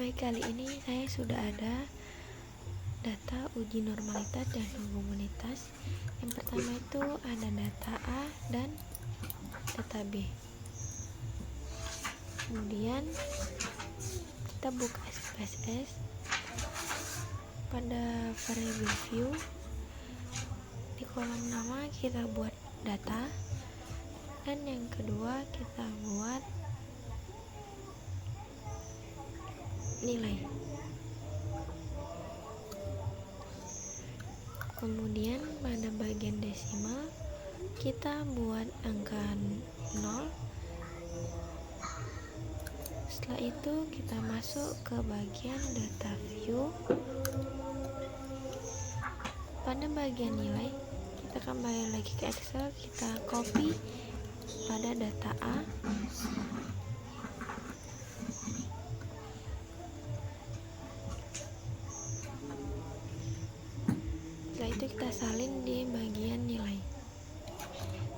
Baik, kali ini saya sudah ada data uji normalitas dan homogenitas. Yang pertama itu ada data A dan data B. Kemudian kita buka SPSS. Pada variable view di kolom nama kita buat data, dan yang kedua kita buat nilai. Kemudian pada bagian desimal kita buat angka 0. Setelah itu kita masuk ke bagian data view. Pada bagian nilai kita kembali lagi ke Excel, kita copy pada data A. Setelah itu kita salin di bagian nilai.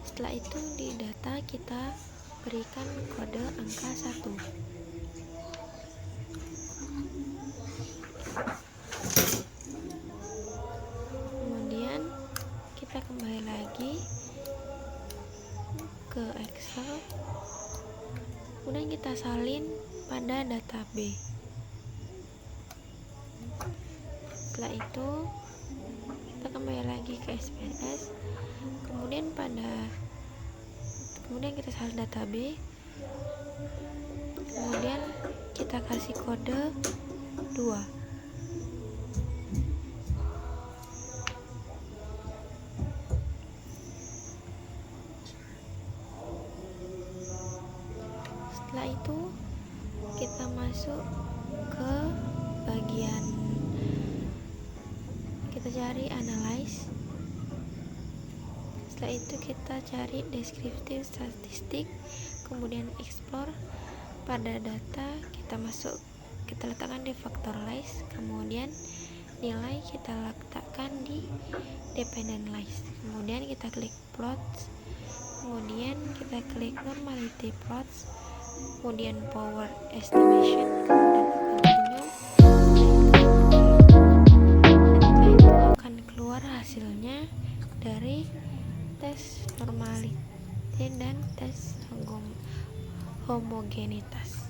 Setelah itu di data kita berikan kode angka 1. Kemudian kita kembali lagi ke Excel. Kemudian kita salin pada data B. Setelah itu kita kembali lagi ke SPSS. Kemudian kita salin data B. Kemudian kita kasih kode 2. Setelah itu kita masuk ke bagian, kita cari analyze. Setelah itu kita cari descriptive statistik, kemudian explore. Pada data kita letakkan di factorize, kemudian nilai kita letakkan di dependent list. Kemudian kita klik plots, kemudian kita klik normality plots, kemudian power estimation, kemudian akan keluar hasilnya dari tes normality dan tes homogenitas.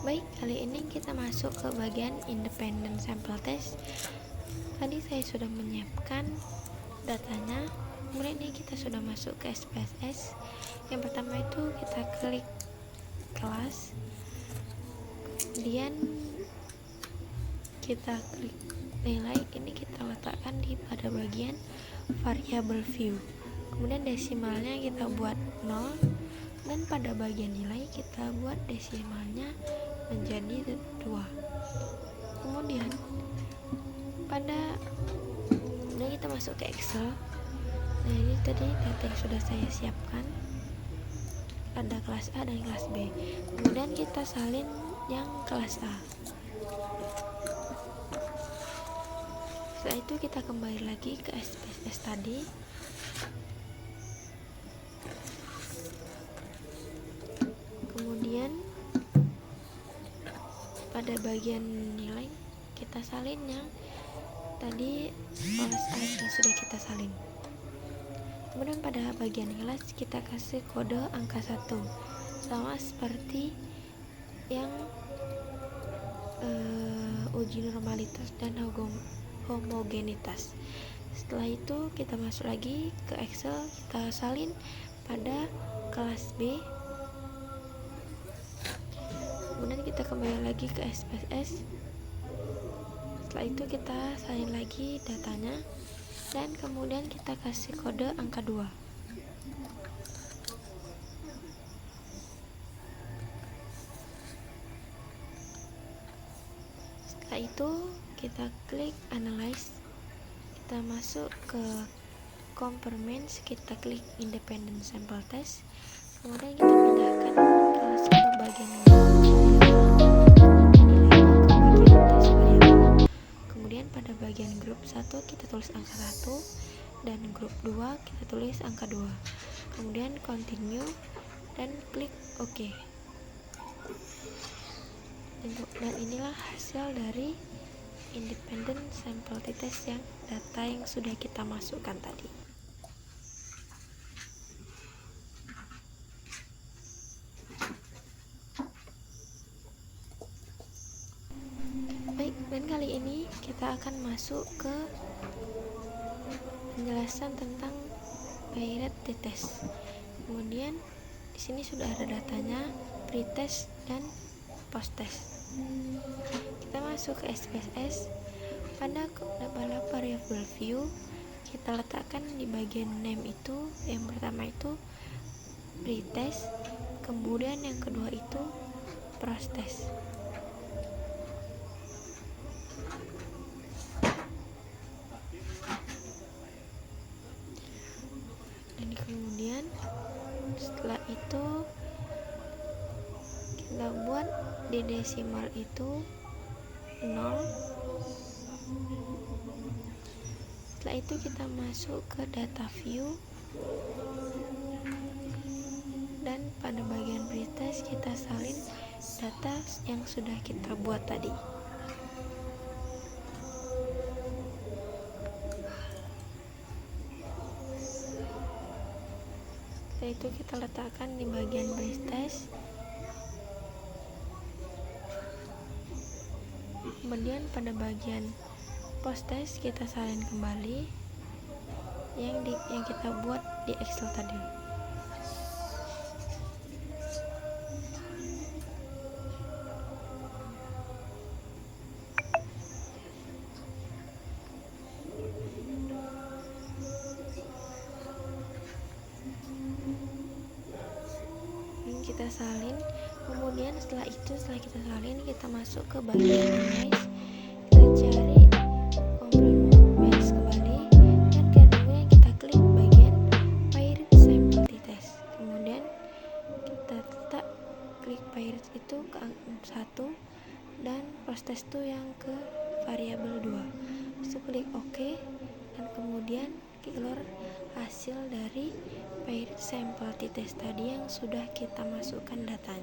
Baik, kali ini kita masuk ke bagian independent sample test. Tadi saya sudah menyiapkan datanya. Kemudian ini kita sudah masuk ke SPSS. Yang pertama itu kita klik kelas, kemudian kita klik nilai. Ini kita letakkan di pada bagian variable view. Kemudian desimalnya kita buat 0, dan pada bagian nilai kita buat desimalnya menjadi 2. Kemudian kita masuk ke Excel. Nah, ini tadi data yang sudah saya siapkan, ada kelas A dan kelas B. Kemudian kita salin yang kelas A. Setelah itu kita kembali lagi ke SPSS tadi. Kemudian pada bagian nilai kita salin yang tadi kelas A yang sudah kita salin. Kemudian pada bagian kelas kita kasih kode angka 1, sama seperti yang uji normalitas dan homogenitas. Setelah itu kita masuk lagi ke Excel, kita salin pada kelas B. Kemudian kita kembali lagi ke SPSS. Setelah itu kita salin lagi datanya, dan kemudian kita kasih kode angka 2. Setelah itu kita klik analyze, kita masuk ke compartments, kita klik independent sample test, Kemudian kita pindahkan langsung ke bagian variabel. Kemudian pada bagian grup 1 kita tulis angka 1 dan grup 2 kita tulis angka 2. Kemudian continue dan klik OK. Dan inilah hasil dari independent sample t-test yang data yang sudah kita masukkan tadi. Baik, dan kali ini kita akan masuk ke penjelasan tentang paired t-test. Kemudian di sini sudah ada datanya, pre-test dan post-test. Kita masuk ke SPSS. Pada variable view kita letakkan di bagian name itu, yang pertama itu pre-test, kemudian yang kedua itu post-test. Dan kemudian setelah itu kita buat di desimal itu 0. Setelah itu kita masuk ke data view, dan pada bagian pretest kita salin data yang sudah kita buat tadi. Setelah itu kita letakkan di bagian pretest. Kemudian pada bagian post-test kita salin kembali yang kita buat di Excel tadi. Yang kita salin. Kemudian setelah kita salin, kita masuk ke bagian analyze, kita cari compromise kembali, dan kemudian kita klik bagian paired sample t-test. Kemudian kita tetap klik paired itu ke angka 1 dan post-test itu yang ke variabel 2. Lalu klik OK, dan kemudian keluar hasil dari paired sample t-test tadi yang sudah kita masukkan datanya.